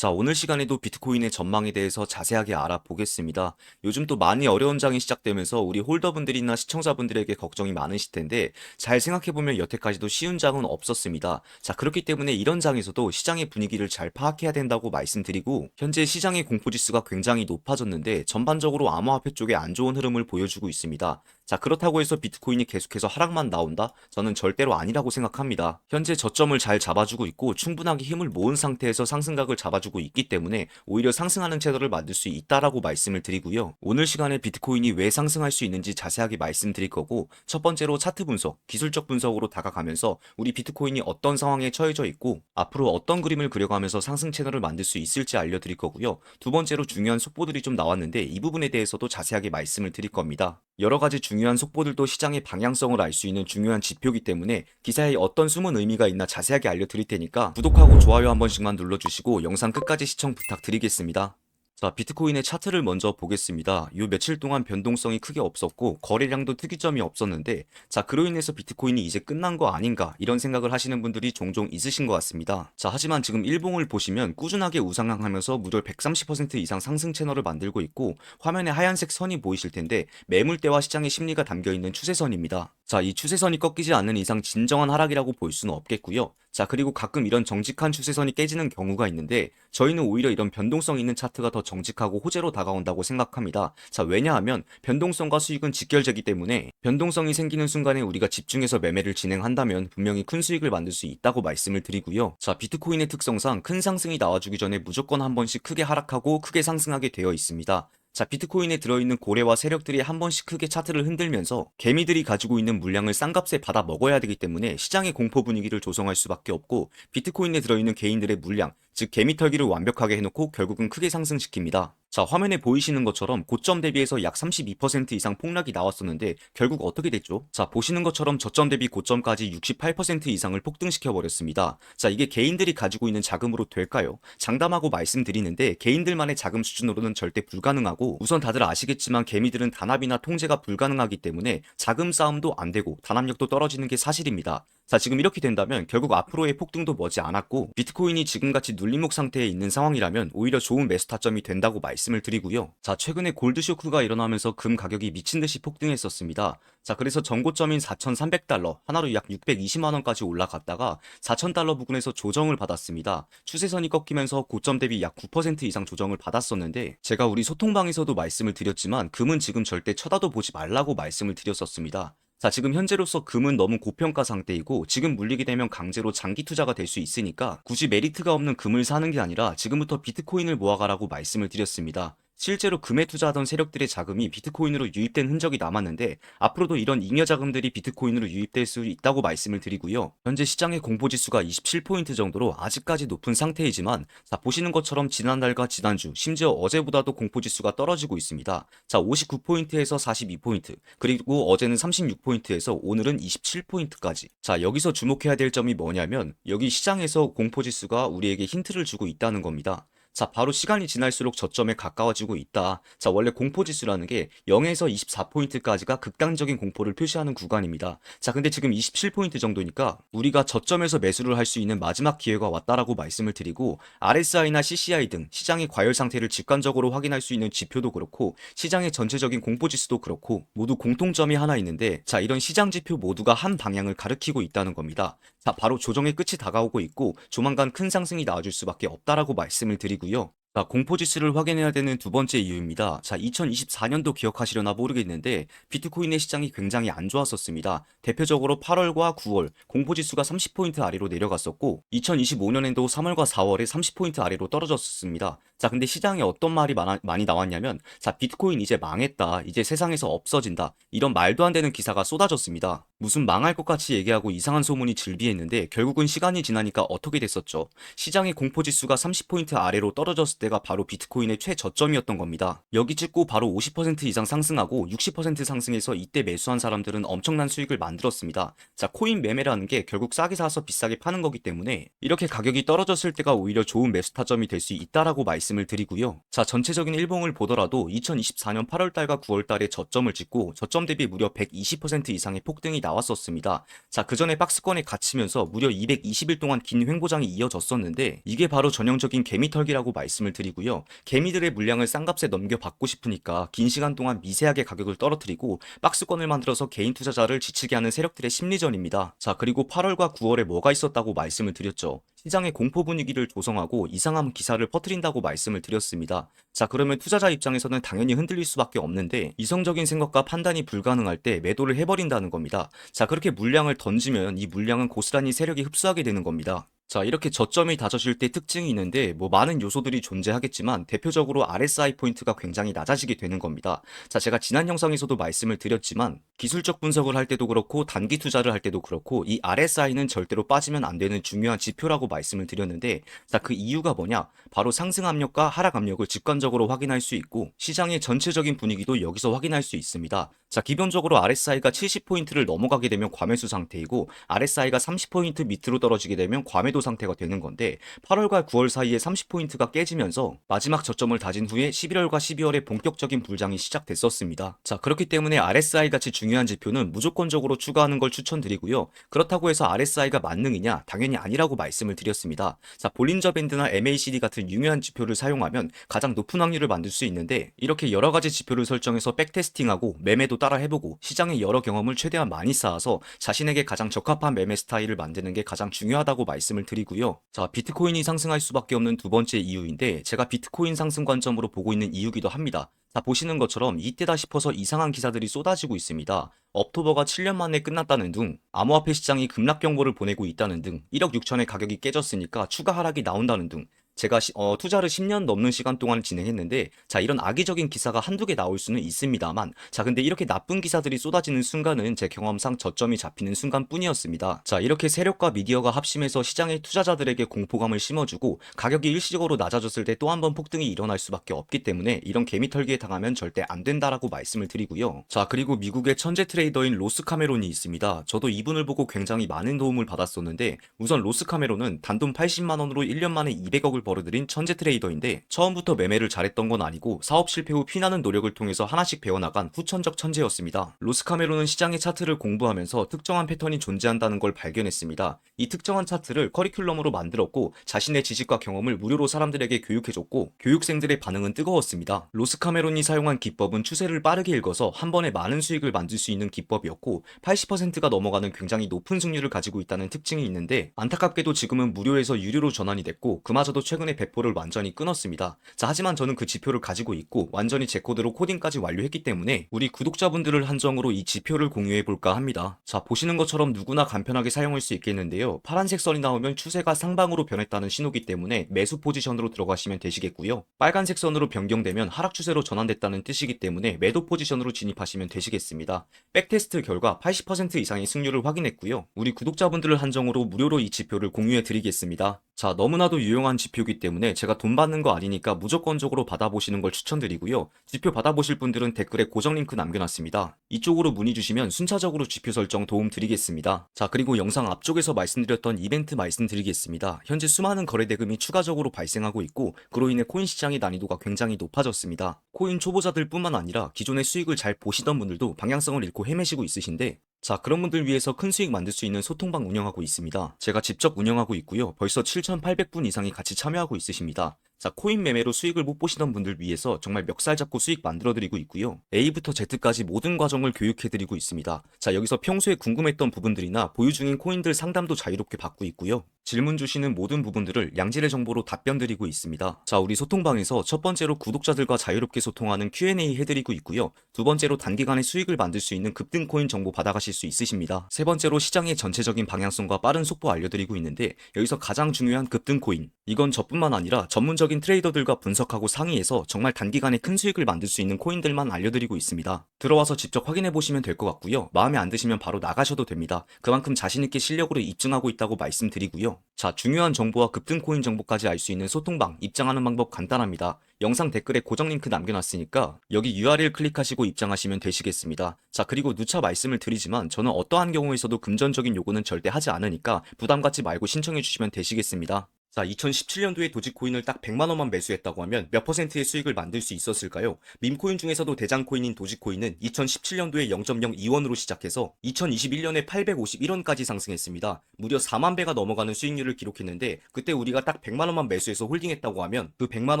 자, 오늘 시간에도 비트코인의 전망에 대해서 자세하게 알아보겠습니다. 요즘 또 많이 어려운 장이 시작되면서 우리 홀더분들이나 시청자분들에게 걱정이 많으실 텐데 잘 생각해보면 여태까지도 쉬운 장은 없었습니다. 자, 그렇기 때문에 이런 장에서도 시장의 분위기를 잘 파악해야 된다고 말씀드리고 현재 시장의 공포지수가 굉장히 높아졌는데 전반적으로 암호화폐 쪽에 안 좋은 흐름을 보여주고 있습니다. 자, 그렇다고 해서 비트코인이 계속해서 하락만 나온다? 저는 절대로 아니라고 생각합니다. 현재 저점을 잘 잡아주고 있고 충분하게 힘을 모은 상태에서 상승각을 잡아주고 있기 때문에 오히려 상승하는 채널을 만들 수 있다라고 말씀을 드리고요. 오늘 시간에 비트코인이 왜 상승할 수 있는지 자세하게 말씀드릴 거고 첫 번째로 차트 분석, 기술적 분석으로 다가가면서 우리 비트코인이 어떤 상황에 처해져 있고 앞으로 어떤 그림을 그려가면서 상승 채널을 만들 수 있을지 알려드릴 거고요. 두 번째로 중요한 속보들이 좀 나왔는데 이 부분에 대해서도 자세하게 말씀을 드릴 겁니다. 여러 가지 중요한 속보들도 시장의 방향성을 알 수 있는 중요한 지표이기 때문에 기사에 어떤 숨은 의미가 있나 자세하게 알려드릴 테니까 구독하고 좋아요 한 번씩만 눌러주시고 영상 끝까지 시청 부탁드리겠습니다. 자, 비트코인의 차트를 먼저 보겠습니다. 요 며칠 동안 변동성이 크게 없었고 거래량도 특이점이 없었는데 자, 그로 인해서 비트코인이 이제 끝난 거 아닌가 이런 생각을 하시는 분들이 종종 있으신 것 같습니다. 자, 하지만 지금 일봉을 보시면 꾸준하게 우상향하면서 무려 130% 이상 상승 채널을 만들고 있고 화면에 하얀색 선이 보이실 텐데 매물대와 시장의 심리가 담겨 있는 추세선입니다. 자, 이 추세선이 꺾이지 않는 이상 진정한 하락이라고 볼 수는 없겠고요. 자, 그리고 가끔 이런 정직한 추세선이 깨지는 경우가 있는데 저희는 오히려 이런 변동성 있는 차트가 더 정직하고 호재로 다가온다고 생각합니다. 자, 왜냐하면 변동성과 수익은 직결되기 때문에 변동성이 생기는 순간에 우리가 집중해서 매매를 진행한다면 분명히 큰 수익을 만들 수 있다고 말씀을 드리고요. 자, 비트코인의 특성상 큰 상승이 나와주기 전에 무조건 한 번씩 크게 하락하고 크게 상승하게 되어 있습니다. 자, 비트코인에 들어있는 고래와 세력들이 한 번씩 크게 차트를 흔들면서 개미들이 가지고 있는 물량을 싼값에 받아 먹어야 되기 때문에 시장의 공포 분위기를 조성할 수밖에 없고 비트코인에 들어있는 개인들의 물량, 즉 개미 털기를 완벽하게 해놓고 결국은 크게 상승시킵니다. 자, 화면에 보이시는 것처럼 고점 대비해서 약 32% 이상 폭락이 나왔었는데 결국 어떻게 됐죠? 자, 보시는 것처럼 저점 대비 고점까지 68% 이상을 폭등시켜 버렸습니다. 자, 이게 개인들이 가지고 있는 자금으로 될까요? 장담하고 말씀드리는데 개인들만의 자금 수준으로는 절대 불가능하고 우선 다들 아시겠지만 개미들은 단합이나 통제가 불가능하기 때문에 자금 싸움도 안 되고 단합력도 떨어지는 게 사실입니다. 자, 지금 이렇게 된다면 결국 앞으로의 폭등도 머지 않았고 비트코인이 지금같이 눌림목 상태에 있는 상황이라면 오히려 좋은 매수 타점이 된다고 말씀을 드리고요. 자, 최근에 골드 쇼크가 일어나면서 금 가격이 미친듯이 폭등했었습니다. 자, 그래서 전고점인 4,300달러, 하나로 약 620만 원까지 올라갔다가 4,000달러 부근에서 조정을 받았습니다. 추세선이 꺾이면서 고점 대비 약 9% 이상 조정을 받았었는데 제가 우리 소통방에서도 말씀을 드렸지만 금은 지금 절대 쳐다도 보지 말라고 말씀을 드렸었습니다. 자, 지금 현재로서 금은 너무 고평가 상태이고 지금 물리게 되면 강제로 장기 투자가 될 수 있으니까 굳이 메리트가 없는 금을 사는 게 아니라 지금부터 비트코인을 모아가라고 말씀을 드렸습니다. 실제로 금에 투자하던 세력들의 자금이 비트코인으로 유입된 흔적이 남았는데 앞으로도 이런 잉여 자금들이 비트코인으로 유입될 수 있다고 말씀을 드리고요. 현재 시장의 공포지수가 27포인트 정도로 아직까지 높은 상태이지만 자, 보시는 것처럼 지난달과 지난주 심지어 어제보다도 공포지수가 떨어지고 있습니다. 자, 59포인트에서 42포인트 그리고 어제는 36포인트에서 오늘은 27포인트까지. 자, 여기서 주목해야 될 점이 뭐냐면 여기 시장에서 공포지수가 우리에게 힌트를 주고 있다는 겁니다. 자, 바로 시간이 지날수록 저점에 가까워지고 있다. 자, 원래 공포지수라는 게 0에서 24포인트까지가 극단적인 공포를 표시하는 구간입니다. 자, 근데 지금 27포인트 정도니까 우리가 저점에서 매수를 할 수 있는 마지막 기회가 왔다라고 말씀을 드리고 RSI나 CCI 등 시장의 과열 상태를 직관적으로 확인할 수 있는 지표도 그렇고 시장의 전체적인 공포지수도 그렇고 모두 공통점이 하나 있는데 자, 이런 시장 지표 모두가 한 방향을 가리키고 있다는 겁니다. 자, 바로 조정의 끝이 다가오고 있고 조만간 큰 상승이 나와줄 수밖에 없다라고 말씀을 드리고요. 자, 공포지수를 확인해야 되는 두 번째 이유입니다. 자, 2024년도 기억하시려나 모르겠는데 비트코인의 시장이 굉장히 안 좋았었습니다. 대표적으로 8월과 9월 공포지수가 30포인트 아래로 내려갔었고 2025년에도 3월과 4월에 30포인트 아래로 떨어졌습니다. 자, 근데 시장에 어떤 말이 많이 나왔냐면 자, 비트코인 이제 망했다. 이제 세상에서 없어진다. 이런 말도 안 되는 기사가 쏟아졌습니다. 무슨 망할 것 같이 얘기하고 이상한 소문이 즐비했는데 결국은 시간이 지나니까 어떻게 됐었죠? 시장의 공포지수가 30포인트 아래로 떨어졌을 때가 바로 비트코인의 최저점이었던 겁니다. 여기 찍고 바로 50% 이상 상승하고 60% 상승해서 이때 매수한 사람들은 엄청난 수익을 만들었습니다. 자, 코인 매매라는 게 결국 싸게 사서 비싸게 파는 거기 때문에 이렇게 가격이 떨어졌을 때가 오히려 좋은 매수 타점이 될 수 있다라고 말씀을 말씀을 드리고요. 자, 전체적인 일봉을 보더라도 2024년 8월달과 9월달에 저점을 찍고 저점 대비 무려 120% 이상의 폭등이 나왔었습니다. 자, 그 전에 박스권에 갇히면서 무려 220일 동안 긴 횡보장이 이어졌었는데 이게 바로 전형적인 개미털기라고 말씀을 드리고요. 개미들의 물량을 싼값에 넘겨받고 싶으니까 긴 시간 동안 미세하게 가격을 떨어뜨리고 박스권을 만들어서 개인 투자자를 지치게 하는 세력들의 심리전입니다. 자, 그리고 8월과 9월에 뭐가 있었다고 말씀을 드렸죠. 시장의 공포 분위기를 조성하고 이상한 기사를 퍼뜨린다고 말씀을 드렸습니다. 자, 그러면 투자자 입장에서는 당연히 흔들릴 수밖에 없는데 이성적인 생각과 판단이 불가능할 때 매도를 해버린다는 겁니다. 자, 그렇게 물량을 던지면 이 물량은 고스란히 세력이 흡수하게 되는 겁니다. 자, 이렇게 저점이 다져질 때 특징이 있는데 많은 요소들이 존재하겠지만 대표적으로 RSI 포인트가 굉장히 낮아지게 되는 겁니다. 자, 제가 지난 영상에서도 말씀을 드렸지만 기술적 분석을 할 때도 그렇고 단기 투자를 할 때도 그렇고 이 RSI는 절대로 빠지면 안 되는 중요한 지표라고 말씀을 드렸는데, 자, 그 이유가 뭐냐? 바로 상승 압력과 하락 압력을 직관적으로 확인할 수 있고 시장의 전체적인 분위기도 여기서 확인할 수 있습니다. 자, 기본적으로 RSI가 70포인트를 넘어가게 되면 과매수 상태이고 RSI가 30포인트 밑으로 떨어지게 되면 과매도 상태가 되는 건데 8월과 9월 사이에 30포인트가 깨지면서 마지막 저점을 다진 후에 11월과 12월에 본격적인 불장이 시작됐었습니다. 자, 그렇기 때문에 RSI 같이 중요한 지표는 무조건적으로 추가하는 걸 추천드리고요. 그렇다고 해서 RSI가 만능이냐? 당연히 아니라고 말씀을 드렸습니다. 자, 볼린저 밴드나 MACD 같은 유명한 지표를 사용하면 가장 높은 확률을 만들 수 있는데 이렇게 여러 가지 지표를 설정해서 백테스팅하고 매매도 따라 해보고 시장의 여러 경험을 최대한 많이 쌓아서 자신에게 가장 적합한 매매 스타일을 만드는 게 가장 중요하다고 말씀을 드리고요. 자, 비트코인이 상승할 수밖에 없는 두 번째 이유인데 제가 비트코인 상승 관점으로 보고 있는 이유기도 합니다. 자, 보시는 것처럼 이때다 싶어서 이상한 기사들이 쏟아지고 있습니다. 업토버가 7년 만에 끝났다는 등, 암호화폐 시장이 급락 경보를 보내고 있다는 등, 1억 6천의 가격이 깨졌으니까 추가 하락이 나온다는 등, 제가 투자를 10년 넘는 시간 동안 진행했는데 자, 이런 악의적인 기사가 한두 개 나올 수는 있습니다만, 자, 근데 이렇게 나쁜 기사들이 쏟아지는 순간은 제 경험상 저점이 잡히는 순간뿐이었습니다. 자, 이렇게 세력과 미디어가 합심해서 시장의 투자자들에게 공포감을 심어주고 가격이 일시적으로 낮아졌을 때 또 한 번 폭등이 일어날 수밖에 없기 때문에 이런 개미털기에 당하면 절대 안 된다라고 말씀을 드리고요. 자, 그리고 미국의 천재 트레이더인 로스 카메론이 있습니다. 저도 이분을 보고 굉장히 많은 도움을 받았었는데 우선 로스 카메론은 단돈 80만 원으로 1년 만에 200억을 벌어들인 천재 트레이더인데 처음부터 매매를 잘했던 건 아니고 사업 실패 후 피나는 노력을 통해서 하나씩 배워나간 후천적 천재였습니다. 로스 카메론은 시장의 차트를 공부하면서 특정한 패턴이 존재한다는 걸 발견했습니다. 이 특정한 차트를 커리큘럼으로 만들었고 자신의 지식과 경험을 무료로 사람들에게 교육해줬고 교육생들의 반응은 뜨거웠습니다. 로스 카메론이 사용한 기법은 추세를 빠르게 읽어서 한 번에 많은 수익을 만들 수 있는 기법이었고 80%가 넘어가는 굉장히 높은 승률을 가지고 있다는 특징이 있는데 안타깝게도 지금은 무료에서 유료로 전환이 됐고 그마저도 최근에 배포를 완전히 끊었습니다. 자, 하지만 저는 그 지표를 가지고 있고 완전히 제 코드로 코딩까지 완료했기 때문에 우리 구독자분들을 한정으로 이 지표를 공유해 볼까 합니다. 자, 보시는 것처럼 누구나 간편하게 사용할 수 있겠는데요. 파란색 선이 나오면 추세가 상방으로 변했다는 신호기 때문에 매수 포지션으로 들어가시면 되시겠고요. 빨간색 선으로 변경되면 하락 추세로 전환됐다는 뜻이기 때문에 매도 포지션으로 진입하시면 되시겠습니다. 백테스트 결과 80% 이상의 승률을 확인했고요. 우리 구독자분들을 한정으로 무료로 이 지표를 공유해 드리겠습니다. 자, 너무나도 유용한 지표이기 때문에 제가 돈 받는 거 아니니까 무조건적으로 받아보시는 걸 추천드리고요. 지표 받아보실 분들은 댓글에 고정 링크 남겨놨습니다. 이쪽으로 문의 주시면 순차적으로 지표 설정 도움 드리겠습니다. 자, 그리고 영상 앞쪽에서 말씀드렸던 이벤트 말씀드리겠습니다. 현재 수많은 거래 대금이 추가적으로 발생하고 있고 그로 인해 코인 시장의 난이도가 굉장히 높아졌습니다. 코인 초보자들 뿐만 아니라 기존의 수익을 잘 보시던 분들도 방향성을 잃고 헤매시고 있으신데 자, 그런 분들 위해서 큰 수익 만들 수 있는 소통방 운영하고 있습니다. 제가 직접 운영하고 있고요. 벌써 7,800분 이상이 같이 참여하고 있으십니다. 자, 코인 매매로 수익을 못 보시던 분들 위해서 정말 멱살 잡고 수익 만들어드리고 있고요. A부터 Z까지 모든 과정을 교육해드리고 있습니다. 자, 여기서 평소에 궁금했던 부분들이나 보유 중인 코인들 상담도 자유롭게 받고 있고요. 질문 주시는 모든 부분들을 양질의 정보로 답변 드리고 있습니다. 자, 우리 소통방에서 첫 번째로 구독자들과 자유롭게 소통하는 Q&A 해드리고 있고요. 두 번째로 단기간에 수익을 만들 수 있는 급등 코인 정보 받아가실 수 있으십니다. 세 번째로 시장의 전체적인 방향성과 빠른 속보 알려드리고 있는데 여기서 가장 중요한 급등 코인, 이건 저뿐만 아니라 전문적인 트레이더들과 분석하고 상의해서 정말 단기간에 큰 수익을 만들 수 있는 코인들만 알려드리고 있습니다. 들어와서 직접 확인해 보시면 될 것 같고요. 마음에 안 드시면 바로 나가셔도 됩니다. 그만큼 자신있게 실력으로 입증하고 있다고 말씀드리고요. 자, 중요한 정보와 급등 코인 정보까지 알 수 있는 소통방 입장하는 방법 간단합니다. 영상 댓글에 고정 링크 남겨놨으니까 여기 URL 클릭하시고 입장하시면 되시겠습니다. 자, 그리고 누차 말씀을 드리지만 저는 어떠한 경우에서도 금전적인 요구는 절대 하지 않으니까 부담 갖지 말고 신청해 주시면 되시겠습니다. 자, 2017년도에 도지코인을 딱 100만 원만 매수했다고 하면 몇 퍼센트의 수익을 만들 수 있었을까요? 밈코인 중에서도 대장코인인 도지코인은 2017년도에 0.02원으로 시작해서 2021년에 851원까지 상승했습니다. 무려 4만 배가 넘어가는 수익률을 기록했는데 그때 우리가 딱 100만 원만 매수해서 홀딩했다고 하면 그 100만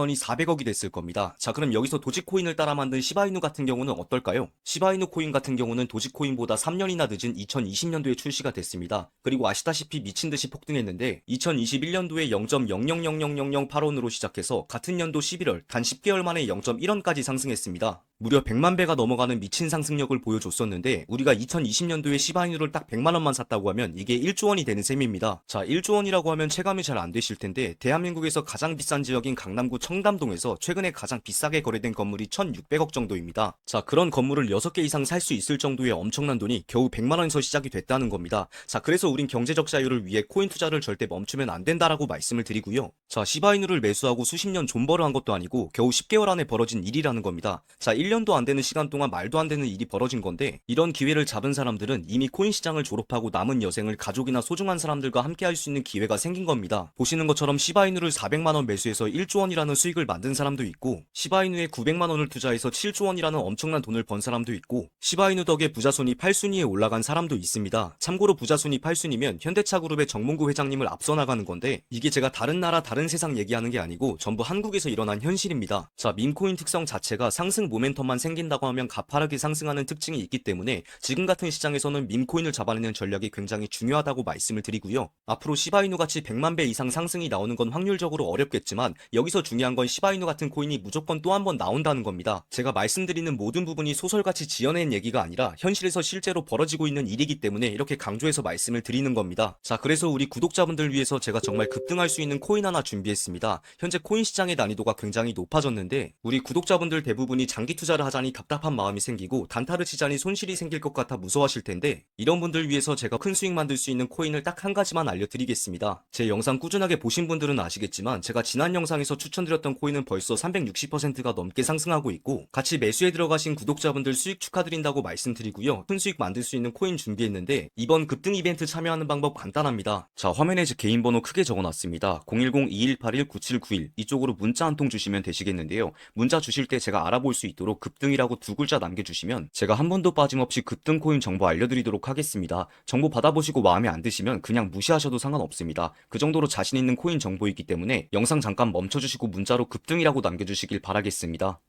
원이 400억이 됐을 겁니다. 자, 그럼 여기서 도지코인을 따라 만든 시바이누 같은 경우는 어떨까요? 시바이누 코인 같은 경우는 도지코인보다 3년이나 늦은 2020년도에 출시가 됐습니다. 그리고 아시다시피 미친 듯이 폭등했는데 2021년도에 0.00000008원으로 시작해서 같은 연도 11월 단 10개월 만에 0.1원까지 상승했습니다. 무려 100만 배가 넘어가는 미친 상승력을 보여줬었는데 우리가 2020년도에 시바이누를 딱 100만 원만 샀다고 하면 이게 1조 원이 되는 셈입니다. 자, 1조 원이라고 하면 체감이 잘 안 되실 텐데 대한민국에서 가장 비싼 지역인 강남구 청담동에서 최근에 가장 비싸게 거래된 건물이 1,600억 정도입니다. 자, 그런 건물을 6개 이상 살 수 있을 정도의 엄청난 돈이 겨우 100만 원에서 시작이 됐다는 겁니다. 자, 그래서 우린 경제적 자유를 위해 코인 투자를 절대 멈추면 안 된다라고 말씀을 드리고요. 자, 시바이누를 매수하고 수십 년 존버를 한 것도 아니고 겨우 10개월 안에 벌어진 일이라는 겁니다. 자, 1년도 안 되는 시간 동안 말도 안 되는 일이 벌어진 건데 이런 기회를 잡은 사람들은 이미 코인 시장을 졸업하고 남은 여생을 가족이나 소중한 사람들과 함께 할 수 있는 기회가 생긴 겁니다. 보시는 것처럼 시바이누를 400만 원 매수해서 1조 원이라는 수익을 만든 사람도 있고 시바이누에 900만 원을 투자해서 7조 원이라는 엄청난 돈을 번 사람도 있고 시바이누 덕에 부자순위 8순위에 올라간 사람도 있습니다. 참고로 부자순위 8순위면 현대차그룹의 정몽구 회장님을 앞서 나가는 건데 이게 제가 다른 나라 다른 세상 얘기하는 게 아니고 전부 한국에서 일어난 현실입니다. 자, 밈코인 특성 자체가 상승 모멘텀만 생긴다고 하면 가파르게 상승하는 특징이 있기 때문에 지금 같은 시장에서는 밈코인을 잡아내는 전략이 굉장히 중요하다고 말씀을 드리고요. 앞으로 시바이누 같이 100만 배 이상 상승이 나오는 건 확률적으로 어렵겠지만 여기서 중요한 건 시바이누 같은 코인이 무조건 또 한 번 나온다는 겁니다. 제가 말씀드리는 모든 부분이 소설같이 지어낸 얘기가 아니라 현실에서 실제로 벌어지고 있는 일이기 때문에 이렇게 강조해서 말씀을 드리는 겁니다. 자, 그래서 우리 구독자분들 위해서 제가 정말 급등할 수 있는 코인 하나 준비했습니다. 현재 코인 시장의 난이도가 굉장히 높아졌는데 우리 구독자분들 대부분이 장기 투자를 하자니 답답한 마음이 생기고 단타를 치자니 손실이 생길 것 같아 무서워하실 텐데 이런 분들 위해서 제가 큰 수익 만들 수 있는 코인을 딱 한 가지만 알려드리겠습니다. 제 영상 꾸준하게 보신 분들은 아시겠지만 제가 지난 영상에서 추천드렸던 코인은 벌써 360%가 넘게 상승하고 있고 같이 매수에 들어가신 구독자분들 수익 축하드린다고 말씀드리고요. 큰 수익 만들 수 있는 코인 준비했는데 이번 급등 이벤트 참여하는 방법 간단합니다. 자, 화면에 제 개인 번호 크게 적어놨습니다. 010-2181-9791 이쪽으로 문자 한 통 주시면 되시겠는데요. 문자 주실 때 제가 알아볼 수 있도록 급등이라고 두 글자 남겨주시면 제가 한 번도 빠짐없이 급등 코인 정보 알려드리도록 하겠습니다. 정보 받아보시고 마음에 안 드시면 그냥 무시하셔도 상관없습니다. 그 정도로 자신 있는 코인 정보이기 때문에 영상 잠깐 멈춰주시고 문자로 급등이라고 남겨주시길 바라겠습니다.